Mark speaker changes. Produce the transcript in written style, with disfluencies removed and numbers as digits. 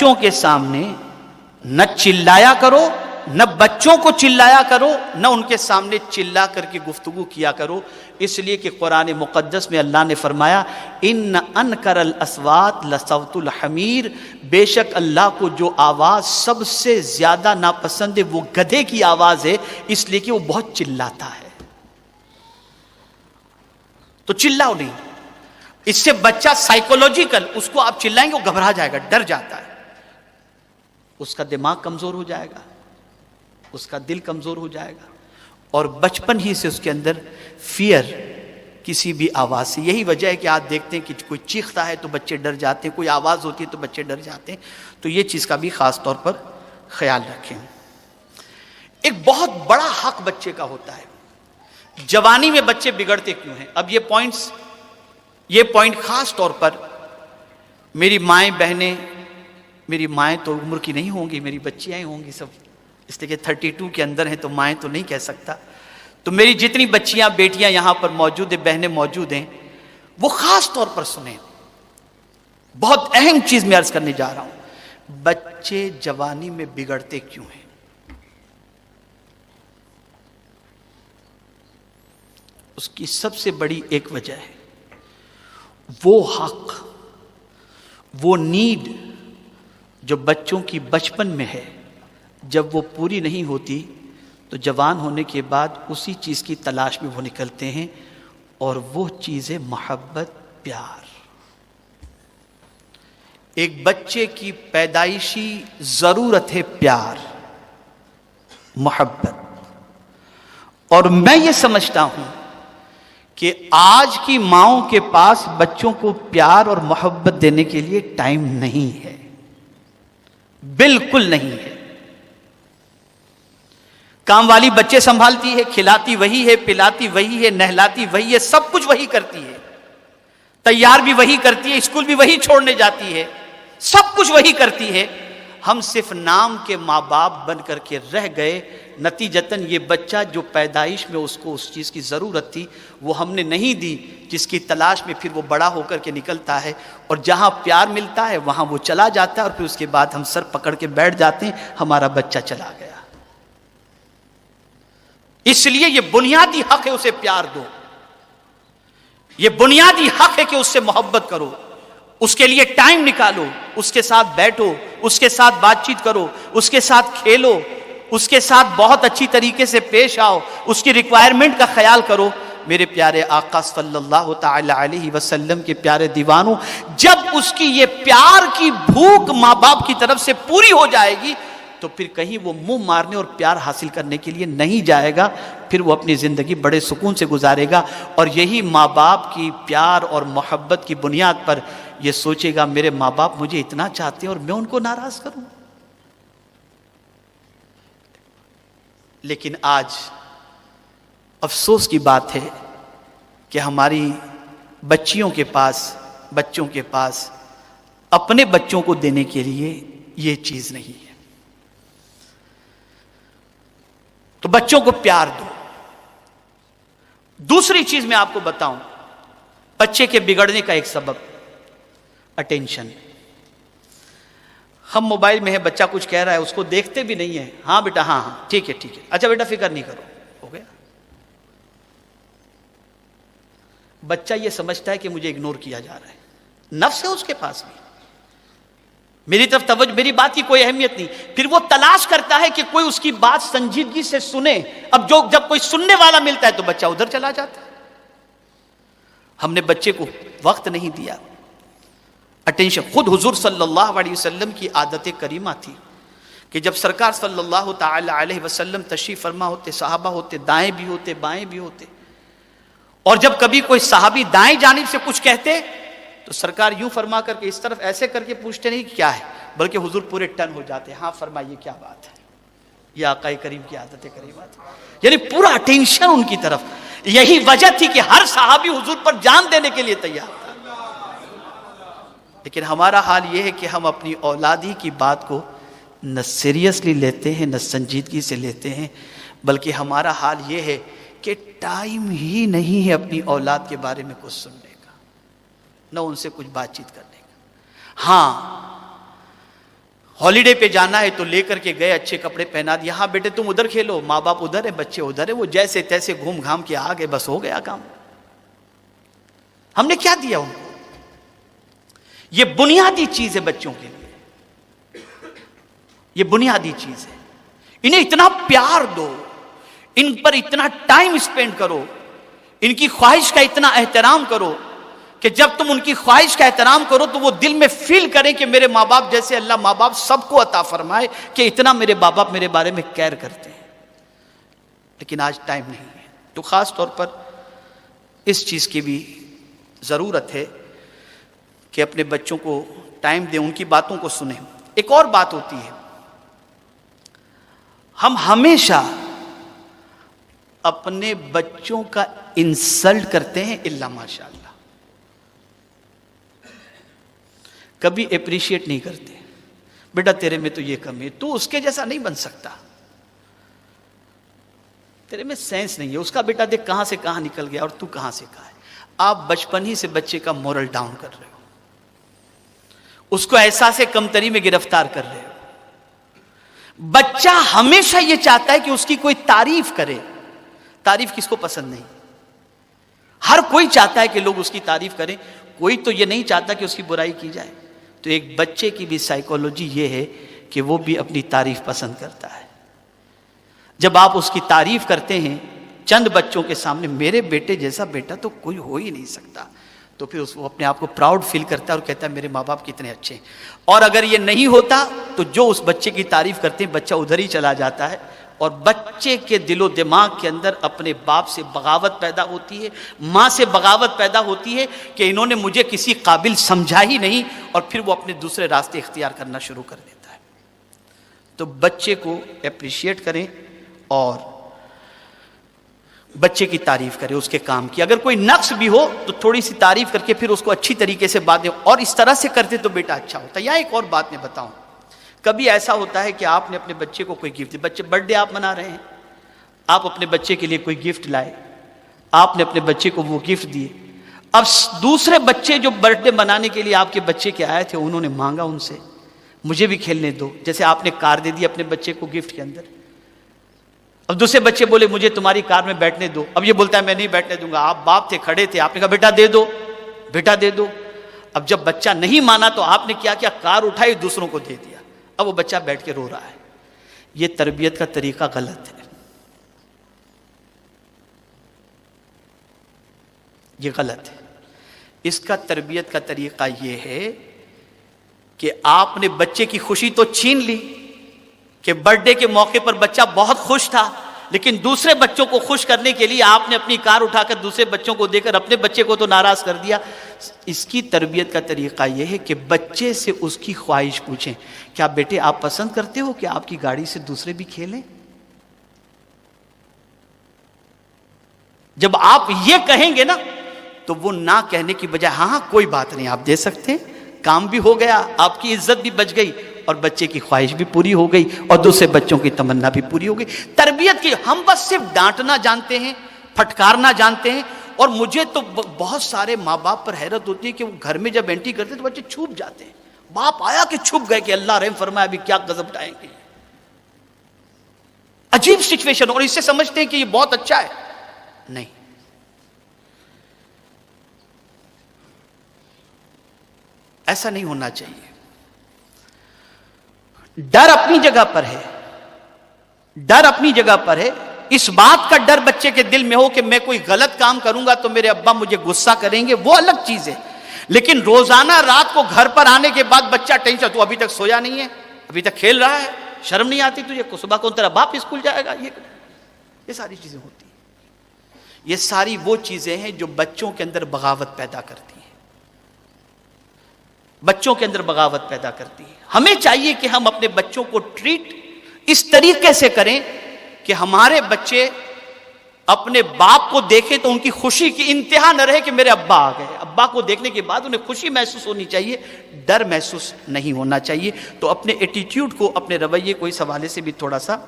Speaker 1: بچوں کے سامنے نہ چلایا کرو، نہ بچوں کو چلایا کرو، نہ ان کے سامنے چلا کر کے گفتگو کیا کرو، اس لیے کہ قرآن مقدس میں اللہ نے فرمایا ان انکر الاصوات لصوت الحمیر، بے شک اللہ کو جو آواز سب سے زیادہ ناپسند ہے وہ گدھے کی آواز ہے، اس لیے کہ وہ بہت چلاتا ہے۔ تو چلاؤ نہیں، اس سے بچہ سائیکولوجیکل، اس کو آپ چلائیں گے وہ گھبرا جائے گا، ڈر جاتا ہے، اس کا دماغ کمزور ہو جائے گا، اس کا دل کمزور ہو جائے گا، اور بچپن ہی سے اس کے اندر فیئر کسی بھی آواز سے۔ یہی وجہ ہے کہ آپ دیکھتے ہیں کہ کوئی چیختا ہے تو بچے ڈر جاتے ہیں، کوئی آواز ہوتی ہے تو بچے ڈر جاتے ہیں، تو یہ چیز کا بھی خاص طور پر خیال رکھیں۔ ایک بہت بڑا حق بچے کا ہوتا ہے۔ جوانی میں بچے بگڑتے کیوں ہیں؟ اب یہ پوائنٹ خاص طور پر میری مائیں بہنیں، میری مائیں تو عمر کی نہیں ہوں گی، میری بچیاں ہی ہوں گی سب، اس لیے کہ 32 کے اندر ہیں تو مائیں تو نہیں کہہ سکتا، تو میری جتنی بچیاں بیٹیاں یہاں پر موجود ہیں، بہنیں موجود ہیں، وہ خاص طور پر سنیں۔ بہت اہم چیز میں عرض کرنے جا رہا ہوں، بچے جوانی میں بگڑتے کیوں ہیں؟ اس کی سب سے بڑی ایک وجہ ہے وہ حق، وہ نیڈ جو بچوں کی بچپن میں ہے، جب وہ پوری نہیں ہوتی تو جوان ہونے کے بعد اسی چیز کی تلاش میں وہ نکلتے ہیں، اور وہ چیز ہے محبت، پیار۔ ایک بچے کی پیدائشی ضرورت ہے پیار، محبت، اور میں یہ سمجھتا ہوں کہ آج کی ماؤں کے پاس بچوں کو پیار اور محبت دینے کے لیے ٹائم نہیں ہے، بالکل نہیں ہے۔ کام والی بچے سنبھالتی ہے، کھلاتی وہی ہے، پلاتی وہی ہے، نہلاتی وہی ہے، سب کچھ وہی کرتی ہے، تیار بھی وہی کرتی ہے، اسکول بھی وہی چھوڑنے جاتی ہے، سب کچھ وہی کرتی ہے۔ ہم صرف نام کے ماں باپ بن کر کے رہ گئے، نتیجتاً یہ بچہ جو پیدائش میں اس کو اس چیز کی ضرورت تھی وہ ہم نے نہیں دی، جس کی تلاش میں پھر وہ بڑا ہو کر کے نکلتا ہے، اور جہاں پیار ملتا ہے وہاں وہ چلا جاتا ہے، اور پھر اس کے بعد ہم سر پکڑ کے بیٹھ جاتے ہیں، ہمارا بچہ چلا گیا۔ اس لیے یہ بنیادی حق ہے اسے پیار دو، یہ بنیادی حق ہے کہ اس سے محبت کرو، اس کے لیے ٹائم نکالو، اس کے ساتھ بیٹھو، اس کے ساتھ بات چیت کرو، اس کے ساتھ کھیلو، اس کے ساتھ بہت اچھی طریقے سے پیش آؤ، اس کی ریکوائرمنٹ کا خیال کرو۔ میرے پیارے آقا صلی اللہ تعالی علیہ وسلم کے پیارے دیوانوں، جب اس کی یہ پیار کی بھوک ماں باپ کی طرف سے پوری ہو جائے گی تو پھر کہیں وہ منہ مارنے اور پیار حاصل کرنے کے لیے نہیں جائے گا، پھر وہ اپنی زندگی بڑے سکون سے گزارے گا، اور یہی ماں باپ کی پیار اور محبت کی بنیاد پر یہ سوچے گا میرے ماں باپ مجھے اتنا چاہتے ہیں اور میں ان کو ناراض کروں۔ لیکن آج افسوس کی بات ہے کہ ہماری بچوں کے پاس اپنے بچوں کو دینے کے لیے یہ چیز نہیں ہے۔ تو بچوں کو پیار دو۔ دوسری چیز میں آپ کو بتاؤں، بچے کے بگڑنے کا ایک سبب اٹینشن۔ ہم موبائل میں ہے، بچہ کچھ کہہ رہا ہے، اس کو دیکھتے بھی نہیں ہے، ہاں بیٹا ہاں ٹھیک ہے اچھا بیٹا فکر نہیں کرو، ہو گیا۔ بچہ یہ سمجھتا ہے کہ مجھے اگنور کیا جا رہا ہے، نفس ہے اس کے پاس بھی، میری طرف توجہ، میری بات کی کوئی اہمیت نہیں، پھر وہ تلاش کرتا ہے کہ کوئی اس کی بات سنجیدگی سے سنے۔ اب جب کوئی سننے والا ملتا ہے تو بچہ ادھر چلا جاتا ہے۔ ہم نے بچے کو وقت نہیں دیا، اٹینشن۔ خود حضور صلی اللہ علیہ وسلم کی عادت کریمہ تھی کہ جب سرکار صلی اللہ تعالی علیہ وسلم تشریف فرما ہوتے، صحابہ ہوتے، دائیں بھی ہوتے بائیں بھی ہوتے، اور جب کبھی کوئی صحابی دائیں جانب سے کچھ کہتے تو سرکار یوں فرما کر کے اس طرف ایسے کر کے پوچھتے نہیں کہ کیا ہے، بلکہ حضور پورے ٹن ہو جاتے، ہاں فرمائیے کیا بات ہے۔ یہ آقا کریم کی عادت کریمہ تھی، یعنی پورا اٹینشن ان کی طرف۔ یہی وجہ تھی کہ ہر صحابی حضور پر جان دینے کے لیے تیار تھا۔ لیکن ہمارا حال یہ ہے کہ ہم اپنی اولادی کی بات کو نہ سیریسلی لیتے ہیں، نہ سنجیدگی سے لیتے ہیں، بلکہ ہمارا حال یہ ہے کہ ٹائم ہی نہیں ہے اپنی اولاد کے بارے میں کچھ سننے کا، نہ ان سے کچھ بات چیت کرنے کا۔ ہاں، ہالیڈے پہ جانا ہے تو لے کر کے گئے، اچھے کپڑے پہنا دیا، ہاں بیٹے تم ادھر کھیلو، ماں باپ ادھر ہے، بچے ادھر ہے، وہ جیسے تیسے گھوم گھام کے آ گئے، بس ہو گیا کام۔ ہم نے کیا دیا ان کو؟ یہ بنیادی چیز ہے بچوں کے لیے، یہ بنیادی چیز ہے۔ انہیں اتنا پیار دو، ان پر اتنا ٹائم اسپینڈ کرو، ان کی خواہش کا اتنا احترام کرو کہ جب تم ان کی خواہش کا احترام کرو تو وہ دل میں فیل کریں کہ میرے ماں باپ جیسے اللہ ماں باپ سب کو عطا فرمائے کہ اتنا میرے ماں باپ میرے بارے میں کیئر کرتے ہیں۔ لیکن آج ٹائم نہیں ہے، تو خاص طور پر اس چیز کی بھی ضرورت ہے کہ اپنے بچوں کو ٹائم دیں، ان کی باتوں کو سنیں۔ ایک اور بات ہوتی ہے، ہم ہمیشہ اپنے بچوں کا انسلٹ کرتے ہیں الا ماشاء اللہ، کبھی اپریشیٹ نہیں کرتے۔ بیٹا تیرے میں تو یہ کمی ہے، تو اس کے جیسا نہیں بن سکتا، تیرے میں سینس نہیں ہے، اس کا بیٹا دیکھ کہاں سے کہاں نکل گیا اور تو کہاں سے کہاں ہے۔ آپ بچپن ہی سے بچے کا مورل ڈاؤن کر رہے ہو، اس کو احساس کمتری میں گرفتار کر رہے ہو۔ بچہ ہمیشہ یہ چاہتا ہے کہ اس کی کوئی تعریف کرے۔ تعریف کس کو پسند نہیں؟ ہر کوئی چاہتا ہے کہ لوگ اس کی تعریف کریں، کوئی تو یہ نہیں چاہتا کہ اس کی برائی کی جائے۔ تو ایک بچے کی بھی سائیکولوجی یہ ہے کہ وہ بھی اپنی تعریف پسند کرتا ہے۔ جب آپ اس کی تعریف کرتے ہیں چند بچوں کے سامنے، میرے بیٹے جیسا بیٹا تو کوئی ہو ہی نہیں سکتا، تو پھر وہ اپنے آپ کو پراؤڈ فیل کرتا ہے اور کہتا ہے میرے ماں باپ کتنے اچھے ہیں۔ اور اگر یہ نہیں ہوتا تو جو اس بچے کی تعریف کرتے ہیں بچہ ادھر ہی چلا جاتا ہے، اور بچے کے دل و دماغ کے اندر اپنے باپ سے بغاوت پیدا ہوتی ہے، ماں سے بغاوت پیدا ہوتی ہے کہ انہوں نے مجھے کسی قابل سمجھا ہی نہیں، اور پھر وہ اپنے دوسرے راستے اختیار کرنا شروع کر دیتا ہے۔ تو بچے کو اپریشیٹ کریں اور بچے کی تعریف کریں، اس کے کام کی۔ اگر کوئی نقص بھی ہو تو تھوڑی سی تعریف کر کے پھر اس کو اچھی طریقے سے بات دیں، اور اس طرح سے کرتے تو بیٹا اچھا ہوتا ہے۔ یہاں ایک اور بات میں بتاؤں، کبھی ایسا ہوتا ہے کہ آپ نے اپنے بچے کو کوئی گفٹ دی، بچے برتھ ڈے آپ منا رہے ہیں، آپ اپنے بچے کے لیے کوئی گفٹ لائے، آپ نے اپنے بچے کو وہ گفٹ دیے، اب دوسرے بچے جو برتھ ڈے منانے کے لیے آپ کے بچے کے آئے تھے انہوں نے مانگا ان سے مجھے بھی کھیلنے دو، جیسے آپ نے کار دے دی اپنے بچے کو گفٹ کے اندر، اب دوسرے بچے بولے مجھے تمہاری کار میں بیٹھنے دو، اب یہ بولتا ہے میں نہیں بیٹھنے دوں گا، آپ باپ تھے کھڑے تھے، آپ نے کہا بیٹا دے دو، بیٹا دے دو۔ اب جب بچہ نہیں مانا تو آپ نے کیا کیا، کار اٹھائی دوسروں کو دے دیا، اب وہ بچہ بیٹھ کے رو رہا ہے۔ یہ تربیت کا طریقہ غلط ہے، یہ غلط ہے۔ اس کا تربیت کا طریقہ یہ ہے کہ آپ نے بچے کی خوشی تو چھین لی کہ برتھ ڈے کے موقع پر بچہ بہت خوش تھا، لیکن دوسرے بچوں کو خوش کرنے کے لیے آپ نے اپنی کار اٹھا کر دوسرے بچوں کو دے کر اپنے بچے کو تو ناراض کر دیا۔ اس کی تربیت کا طریقہ یہ ہے کہ بچے سے اس کی خواہش پوچھیں، کیا بیٹے آپ پسند کرتے ہو کہ آپ کی گاڑی سے دوسرے بھی کھیلیں؟ جب آپ یہ کہیں گے نا تو وہ نہ کہنے کی بجائے ہاں کوئی بات نہیں آپ دے سکتے ہیں، کام بھی ہو گیا، آپ کی عزت بھی بچ گئی اور بچے کی خواہش بھی پوری ہو گئی اور دوسرے بچوں کی تمنا بھی پوری ہو گئی۔ تربیت کی ہم بس صرف ڈانٹنا جانتے ہیں، پھٹکارنا جانتے ہیں، اور مجھے تو بہت سارے ماں باپ پر حیرت ہوتی ہے کہ وہ گھر میں جب انٹری کرتے تو بچے چھپ جاتے ہیں، باپ آیا کہ چھپ گئے کہ اللہ رحم فرمائے ابھی کیا غضب اٹھائیں گے۔ عجیب سچویشن، اور اس سے سمجھتے ہیں کہ یہ بہت اچھا ہے۔ نہیں، ایسا نہیں ہونا چاہیے۔ ڈر اپنی جگہ پر ہے، ڈر اپنی جگہ پر ہے۔ اس بات کا ڈر بچے کے دل میں ہو کہ میں کوئی غلط کام کروں گا تو میرے ابا مجھے غصہ کریں گے، وہ الگ چیز ہے۔ لیکن روزانہ رات کو گھر پر آنے کے بعد بچہ ٹینشن، تو ابھی تک سویا نہیں ہے، ابھی تک کھیل رہا ہے، شرم نہیں آتی تجھے، صبح کو تیرا باپ اسکول جائے گا، یہ ساری چیزیں ہوتی ہیں۔ یہ ساری وہ چیزیں ہیں جو بچوں کے اندر بغاوت پیدا کرتی ہیں، بچوں کے اندر بغاوت پیدا کرتی ہے۔ ہمیں چاہیے کہ ہم اپنے بچوں کو ٹریٹ اس طریقے سے کریں کہ ہمارے بچے اپنے باپ کو دیکھیں تو ان کی خوشی کی انتہا نہ رہے کہ میرے ابا آ گئے۔ ابا کو دیکھنے کے بعد انہیں خوشی محسوس ہونی چاہیے، ڈر محسوس نہیں ہونا چاہیے۔ تو اپنے ایٹیٹیوڈ کو، اپنے رویے کو اس حوالے سے بھی تھوڑا سا